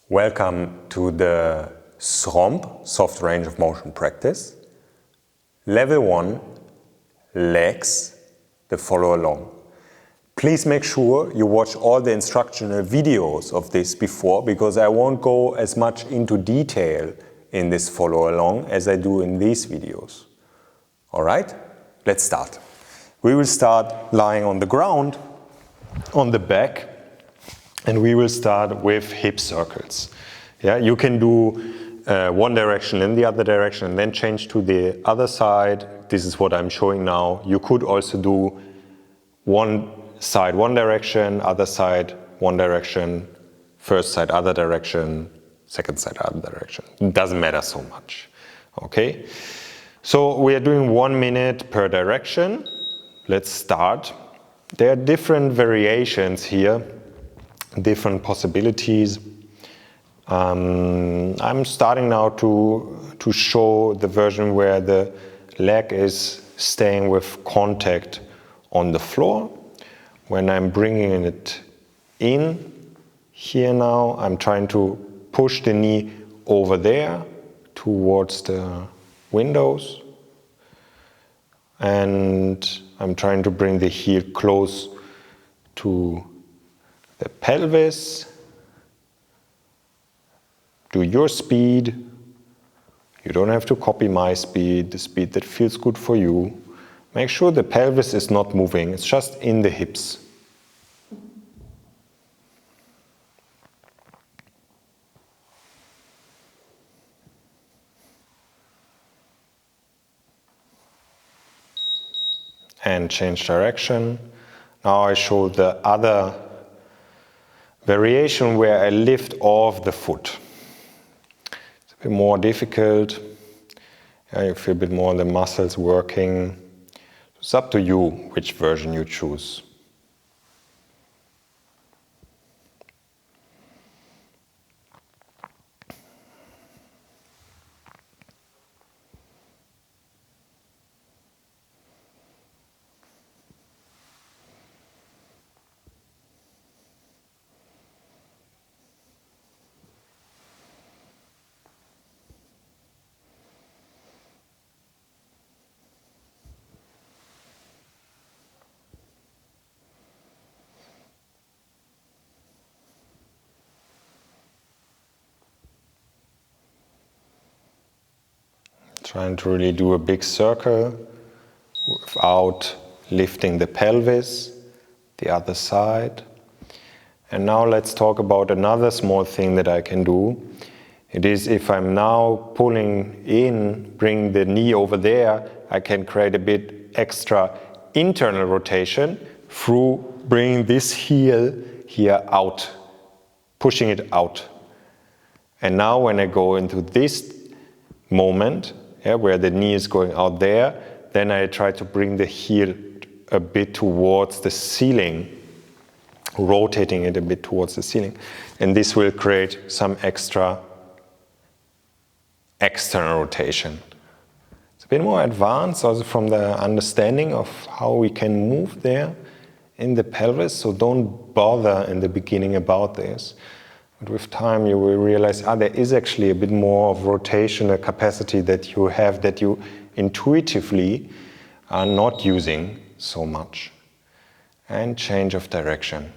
Welcome to the SROMP, Soft Range of Motion Practice. Level 1, legs, the follow along. Please make sure you watch all the instructional videos of this before, because I won't go as much into detail in this follow along as I do in these videos. Alright, let's start. We will start lying on the ground, on the back, and we will start with hip circles. Yeah, you can do one direction and the other direction and then change to the other side. This is what I'm showing now. You could also do one side one direction, other side one direction, first side other direction, second side other direction. It doesn't matter so much. Okay, so we are doing 1 minute per direction. Let's start. There are different variations here, different possibilities. I'm starting now to show the version where the leg is staying with contact on the floor. When I'm bringing it in here now, I'm trying to push the knee over there towards the windows, and I'm trying to bring the heel close to the pelvis. Do your speed. You don't have to copy my speed, the speed that feels good for you. Make sure the pelvis is not moving, it's just in the hips. And change direction. Now I show the other variation where I lift off the foot. It's a bit more difficult. You feel a bit more the muscles working. It's up to you which version you choose. Trying to really do a big circle without lifting the pelvis, the other side. And now let's talk about another small thing that I can do. It is if I'm now pulling in, bring the knee over there, I can create a bit extra internal rotation through bringing this heel here out, pushing it out. And now when I go into this moment, where the knee is going out there, then I try to bring the heel a bit towards the ceiling, rotating it a bit towards the ceiling. And this will create some extra external rotation. It's a bit more advanced also from the understanding of how we can move there in the pelvis, so don't bother in the beginning about this. But with time you will realize, there is actually a bit more of rotational capacity that you have that you intuitively are not using so much. And change of direction.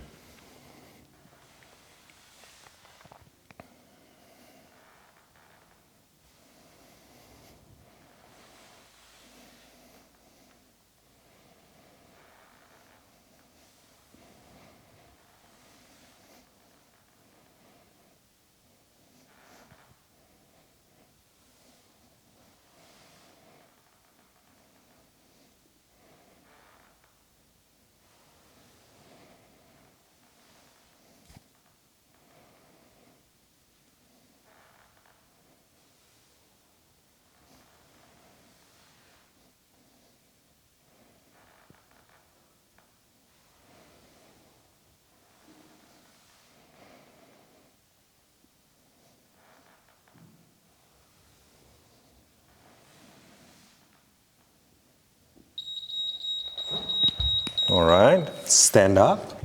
All right, stand up.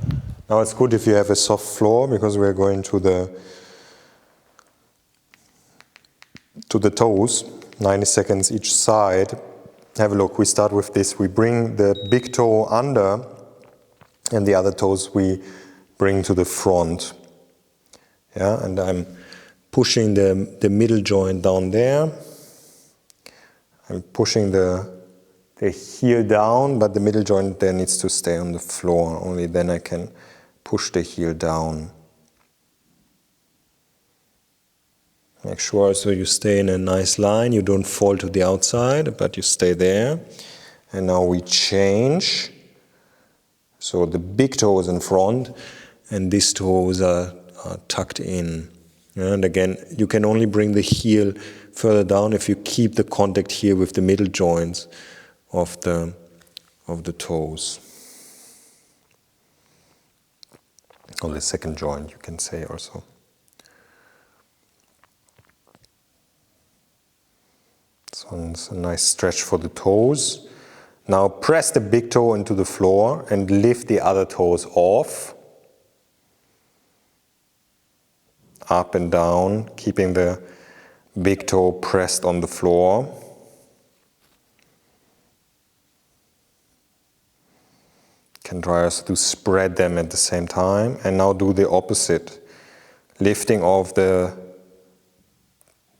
Now it's good if you have a soft floor, because we're going to the to the toes, 90 seconds each side. Have a look, we start with this. We bring the big toe under and the other toes we bring to the front. Yeah, and I'm pushing the middle joint down there. I'm pushing the heel down, but the middle joint there needs to stay on the floor. Only then I can push the heel down. Make sure also you stay in a nice line, you don't fall to the outside, but you stay there. And now we change. So the big toe is in front, and these toes are tucked in. And again, you can only bring the heel further down if you keep the contact here with the middle joints of the toes. Or the second joint, you can say also. So it's a nice stretch for the toes. Now press the big toe into the floor and lift the other toes off. Up and down, keeping the big toe pressed on the floor. Can try also to spread them at the same time. And now do the opposite. Lifting off the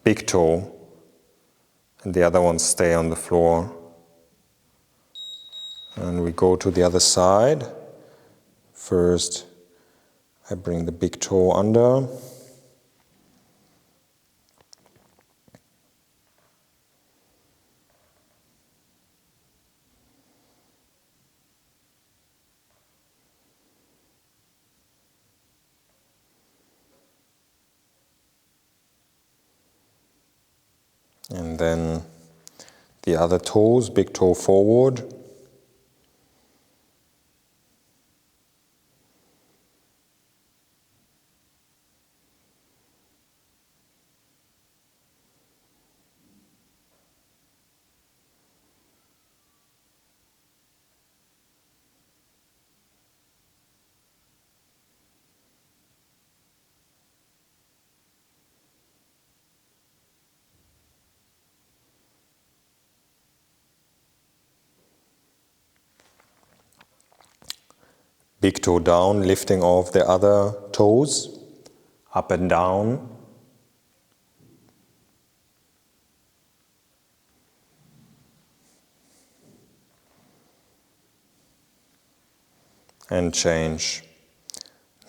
big toe and the other ones stay on the floor. And we go to the other side. First, I bring the big toe under. And then the other toes, big toe forward. Big toe down, lifting off the other toes, up and down. And change.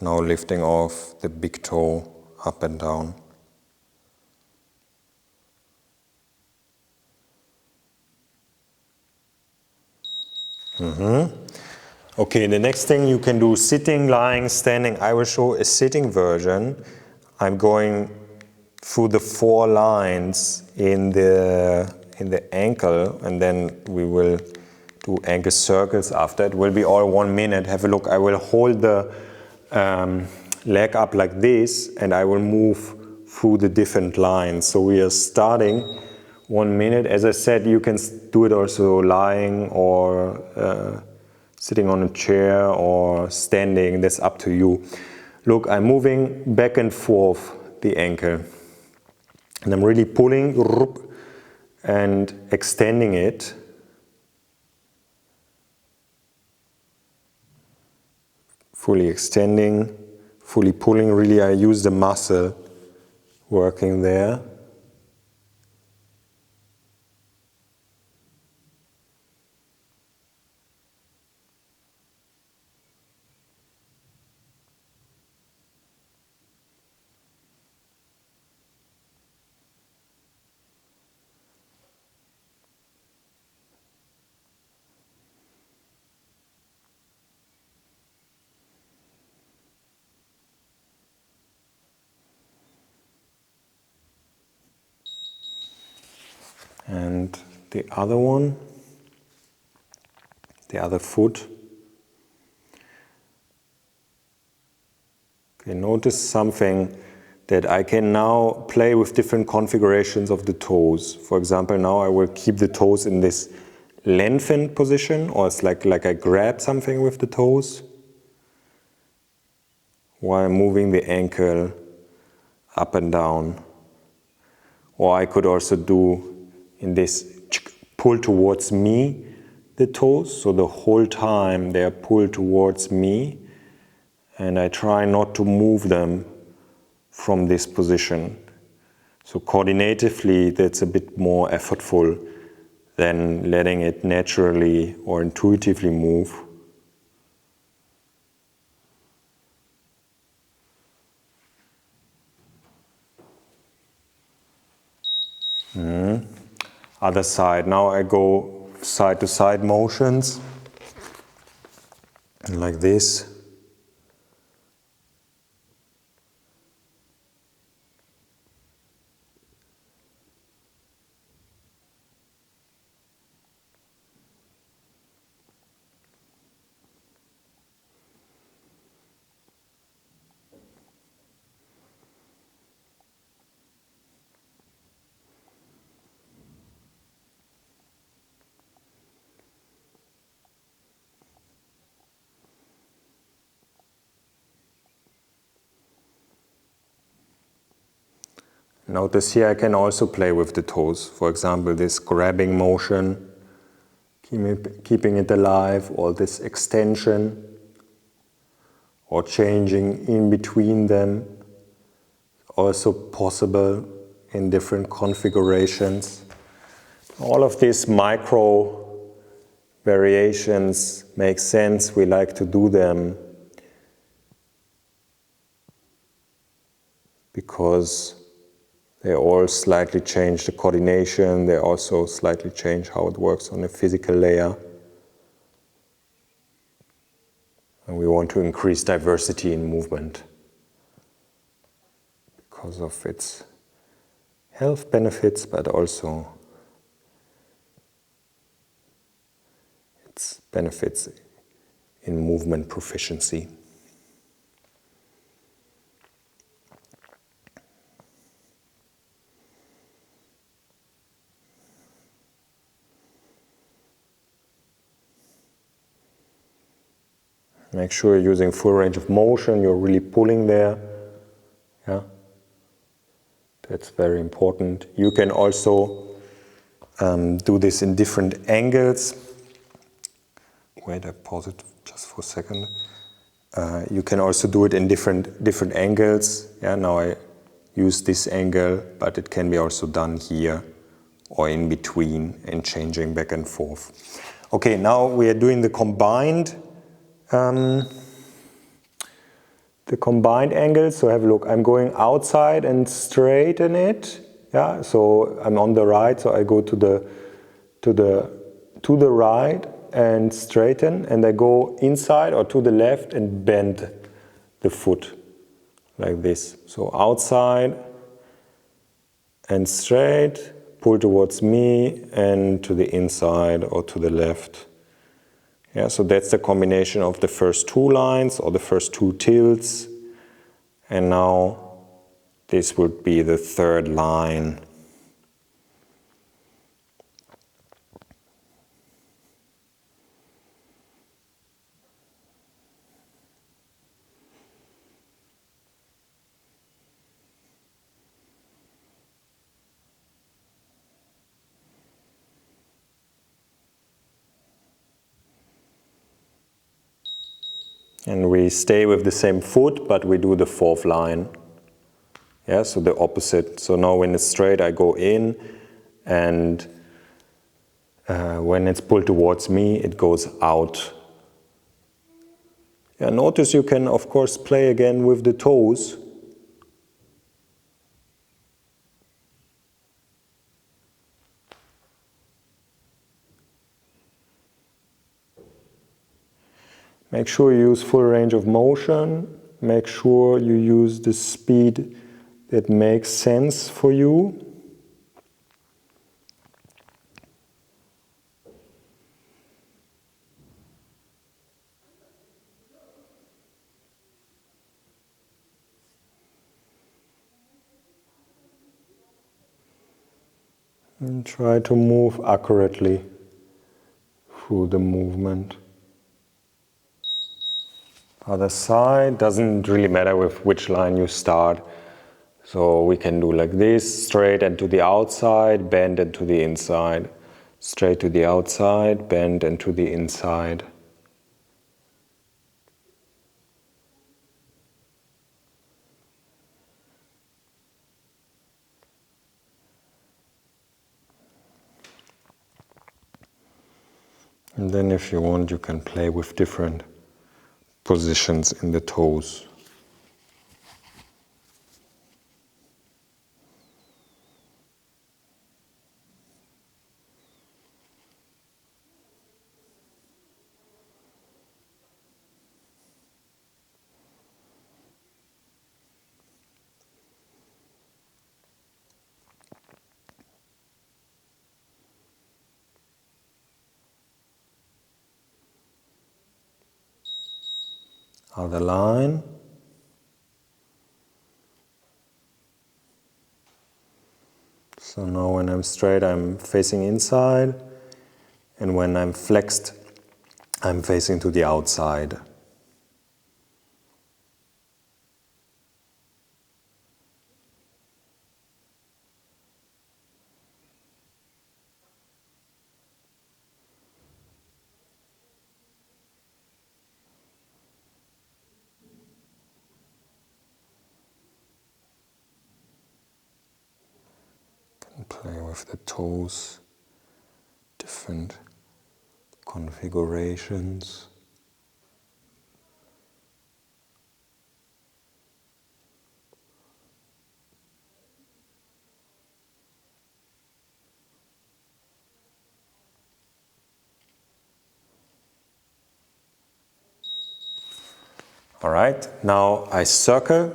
Now lifting off the big toe, up and down. Okay, the next thing you can do sitting, lying, standing. I will show a sitting version. I'm going through the 4 lines in the ankle, and then we will do ankle circles after. It will be all 1 minute. Have a look. I will hold the leg up like this, and I will move through the different lines. So we are starting 1 minute. As I said, you can do it also lying or sitting on a chair or standing. That's up to you. Look, I'm moving back and forth the ankle. And I'm really pulling and extending it. Fully extending, fully pulling. Really, I use the muscle working there. And the other one, the other foot. Okay, notice something that I can now play with different configurations of the toes. For example, now I will keep the toes in this lengthened position, or it's like I grab something with the toes while moving the ankle up and down. Or I could also do in this pull towards me the toes, so the whole time they are pulled towards me, and I try not to move them from this position. So coordinatively that's a bit more effortful than letting it naturally or intuitively move. Other side. Now I go side to side motions like this. Notice here I can also play with the toes. For example, this grabbing motion, keeping it alive, or this extension, or changing in between them. Also possible in different configurations. All of these micro variations make sense. We like to do them because they all slightly change the coordination. They also slightly change how it works on a physical layer. And we want to increase diversity in movement because of its health benefits, but also its benefits in movement proficiency. Make sure you're using full range of motion, you're really pulling there. Yeah, that's very important. You can also do this in different angles. Wait, I pause it just for a second. You can also do it in different angles. Yeah, now I use this angle, but it can be also done here or in between and changing back and forth. Okay, now we are doing the combined angle. So have a look. I'm going outside and straighten it. Yeah, so I'm on the right, so I go to the right and straighten, and I go inside or to the left and bend the foot like this. So outside and straight, pull towards me, and to the inside or to the left. Yeah, so that's the combination of the first two lines or the first two tilts. And now this would be the third line. And we stay with the same foot, but we do the fourth line. Yeah, so the opposite. So now when it's straight, I go in, and when it's pulled towards me, it goes out. Yeah, notice you can, of course, play again with the toes. Make sure you use full range of motion. Make sure you use the speed that makes sense for you. And try to move accurately through the movement. Other side, doesn't really matter with which line you start. So we can do like this, straight and to the outside, bend and to the inside. Straight to the outside, bend and to the inside. And then if you want, you can play with different positions in the toes. Other line. So now when I'm straight, I'm facing inside, and when I'm flexed, I'm facing to the outside. Play with the toes, different configurations. All right, now I circle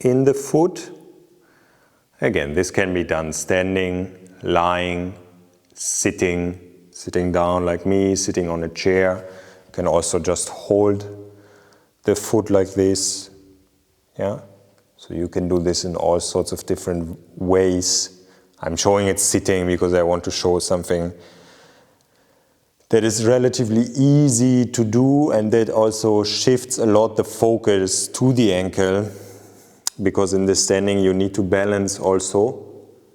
in the foot. Again, this can be done standing, lying, sitting down like me, sitting on a chair. You can also just hold the foot like this. Yeah? So you can do this in all sorts of different ways. I'm showing it sitting because I want to show something that is relatively easy to do and that also shifts a lot the focus to the ankle, because in the standing you need to balance also,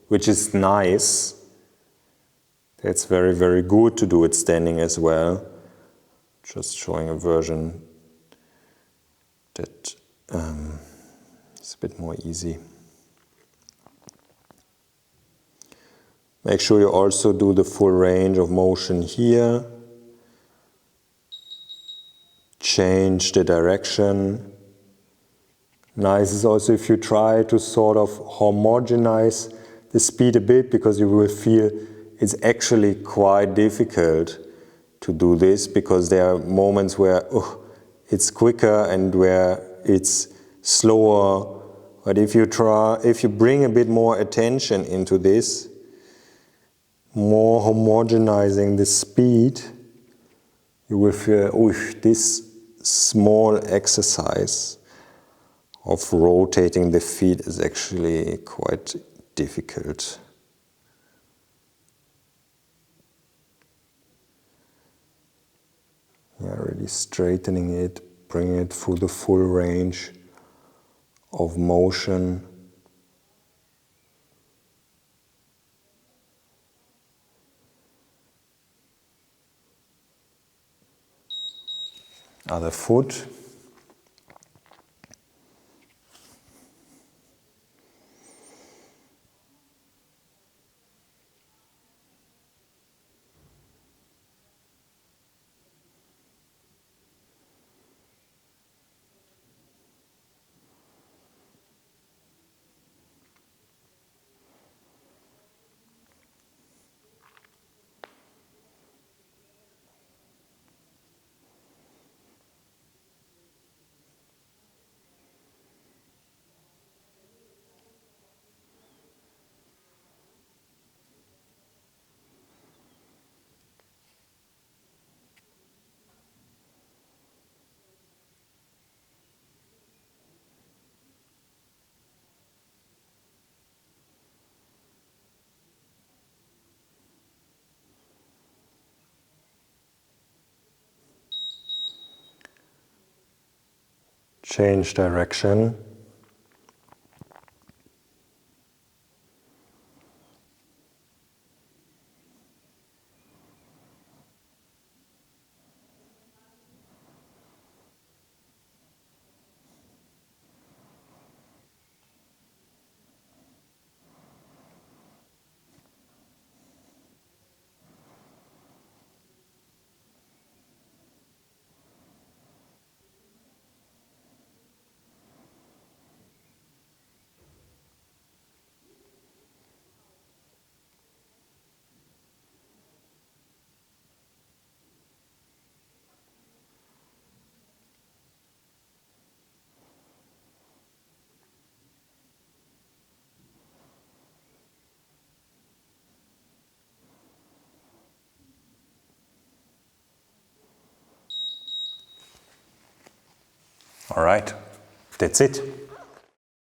which is nice. It's very, very good to do it standing as well. Just showing a version that is a bit more easy. Make sure you also do the full range of motion here. Change the direction. Nice is also if you try to sort of homogenize the speed a bit, because you will feel it's actually quite difficult to do this, because there are moments where it's quicker and where it's slower. But if you bring a bit more attention into this, more homogenizing the speed, you will feel, this small exercise of rotating the feet is actually quite difficult. Yeah, really straightening it, bringing it through the full range of motion. Other foot. Change direction. All right, that's it.